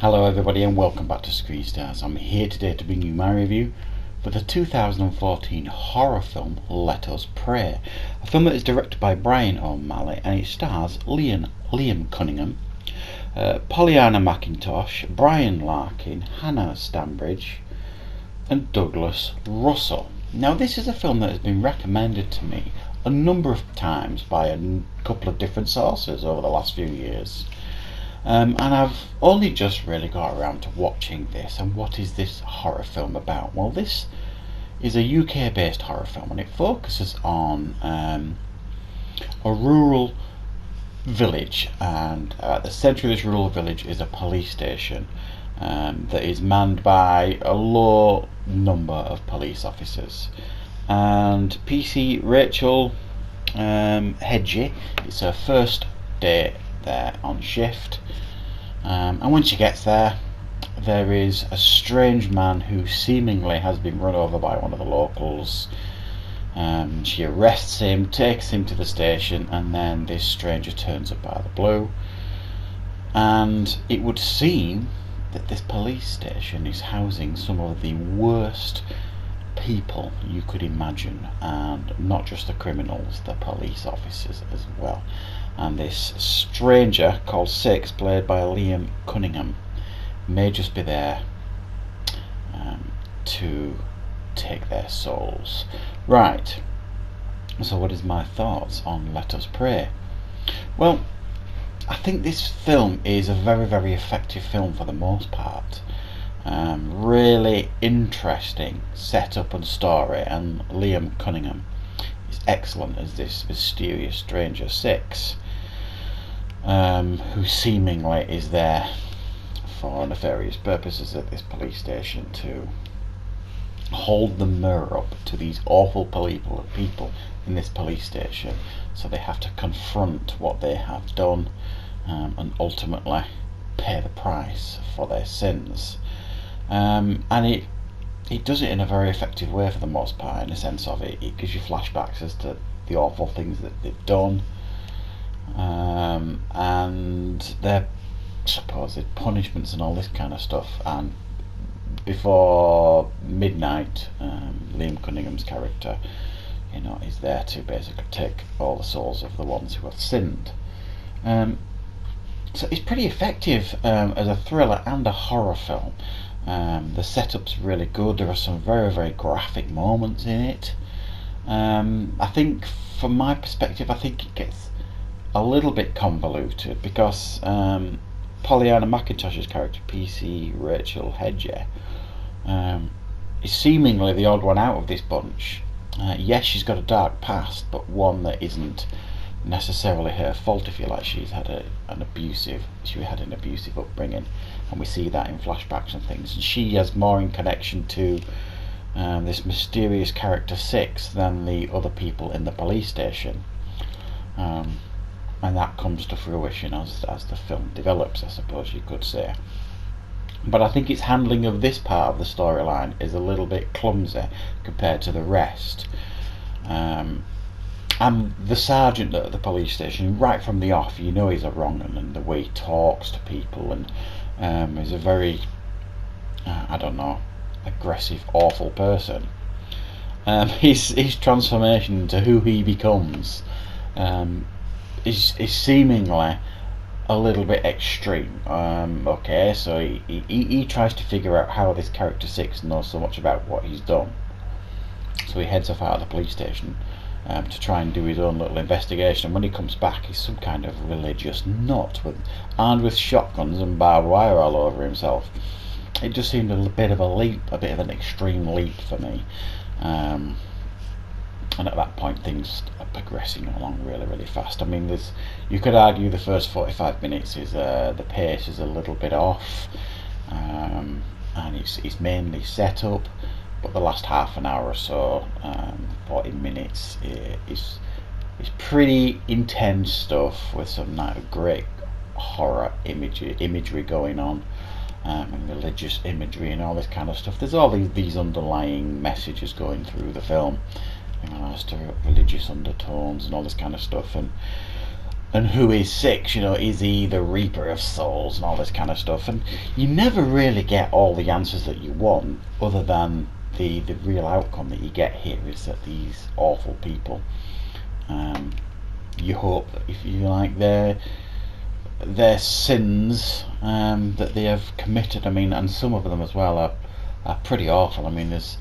Hello everybody and welcome back to Screen Stars. I'm here today to bring you my review for the 2014 horror film Let Us Pray, a film that is directed by Brian O'Malley and it stars Liam Cunningham, Pollyanna McIntosh, Brian Larkin, Hannah Stambridge and Douglas Russell. Now this is a film that has been recommended to me a number of times by a couple of different sources over the last few years. And I've only just really got around to watching this. And what is this horror film about? Well, this is a UK based horror film and it focuses on a rural village, and at the centre of this rural village is a police station that is manned by a low number of police officers. And PC Rachel Hedgie, it's her first day there on shift, and when she gets there, there is a strange man who seemingly has been run over by one of the locals. She arrests him, takes him to the station, and then this stranger turns up out of the blue. And it would seem that this police station is housing some of the worst people you could imagine, and not just the criminals, the police officers as well. And this stranger called Six, played by Liam Cunningham, may just be there to take their souls. Right, so what is my thoughts on Let Us Pray? Well, I think this film is a very, very effective film for the most part. Really interesting setup and story, and Liam Cunningham is excellent as this mysterious stranger Six, who seemingly is there for nefarious purposes at this police station to hold the mirror up to these awful people in this police station, so they have to confront what they have done and ultimately pay the price for their sins. And it does it in a very effective way for the most part, in the sense of it gives you flashbacks as to the awful things that they've done, and their supposed punishments and all this kind of stuff. And before midnight, Liam Cunningham's character, is there to basically take all the souls of the ones who have sinned. So it's pretty effective as a thriller and a horror film. The setup's really good. There are some very, very graphic moments in it. I think, from my perspective, I think it gets a little bit convoluted because Pollyanna McIntosh's character, PC Rachel Hedgie, is seemingly the odd one out of this bunch. Yes, she's got a dark past, but one that isn't necessarily her fault, if you like. She had an abusive upbringing, and we see that in flashbacks and things. And she has more in connection to this mysterious character Six than the other people in the police station. And that comes to fruition as the film develops, I suppose you could say. But I think its handling of this part of the storyline is a little bit clumsy compared to the rest. And the sergeant at the police station, right from the off, he's a wrong 'un, and the way he talks to people, and is a very, aggressive, awful person. His transformation into who he becomes is seemingly a little bit extreme. So he tries to figure out how this character Six knows so much about what he's done. So he heads off out of the police station to try and do his own little investigation. And when he comes back, he's some kind of religious nut armed with shotguns and barbed wire all over himself. It just seemed a bit of an extreme leap for me. And at that point, things are progressing along really, really fast. I mean, you could argue the first 45 minutes is the pace is a little bit off, and it's mainly set up. But the last half an hour or so, 40 minutes, is pretty intense stuff with some great horror imagery going on, and religious imagery and all this kind of stuff. There's all these underlying messages going through the film, as to religious undertones and all this kind of stuff. And and who is Six, is he the Reaper of Souls and all this kind of stuff, and you never really get all the answers that you want, other than the real outcome that you get here is that these awful people, you hope that, if you like, their sins that they have committed, and some of them as well are pretty awful. There's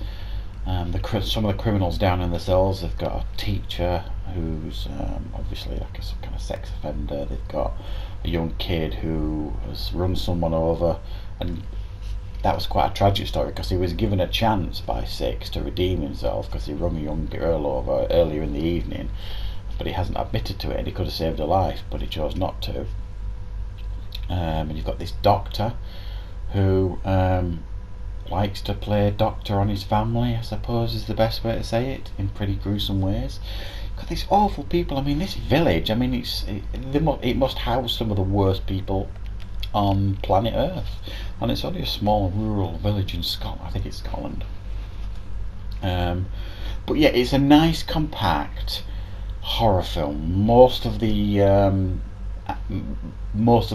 some of the criminals down in the cells. They've got a teacher who's obviously like a kind of sex offender. They've got a young kid who has run someone over, and that was quite a tragic story because he was given a chance by Six to redeem himself because he run a young girl over earlier in the evening, but he hasn't admitted to it, and he could have saved her life, but he chose not to. And you've got this doctor who likes to play doctor on his family, I suppose is the best way to say it, in pretty gruesome ways. Got these awful people. This village, it must house some of the worst people on planet Earth, and it's only a small rural village in Scotland. I think it's Scotland. But yeah, it's a nice compact horror film. Most of the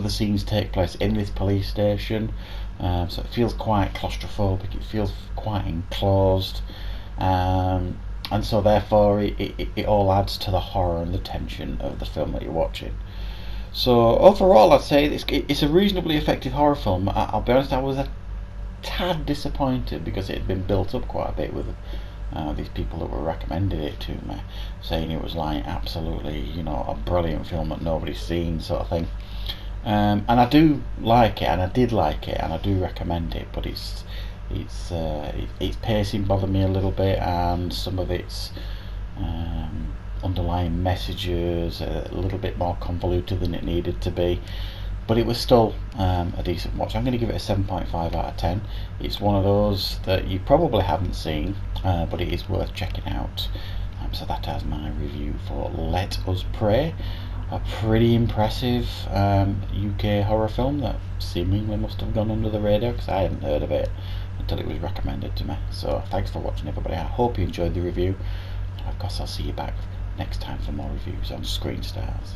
scenes take place in this police station, so it feels quite claustrophobic, it feels quite enclosed, and so therefore it all adds to the horror and the tension of the film that you're watching. So overall, I'd say it's a reasonably effective horror film. I'll be honest, I was a tad disappointed because it had been built up quite a bit with these people that were recommending it to me, saying it was like absolutely, a brilliant film that nobody's seen, sort of thing. And I do like it, and I did like it, and I do recommend it. But its pacing bothered me a little bit, and some of its underlying messages a little bit more convoluted than it needed to be. But it was still a decent watch. I'm going to give it a 7.5 out of 10. It's one of those that you probably haven't seen, but it is worth checking out. So that is my review for Let Us Pray, a pretty impressive UK horror film that seemingly must have gone under the radar because I hadn't heard of it until it was recommended to me. So thanks for watching, everybody. I hope you enjoyed the review. Of course, I'll see you back next time for more reviews on Screen Stars.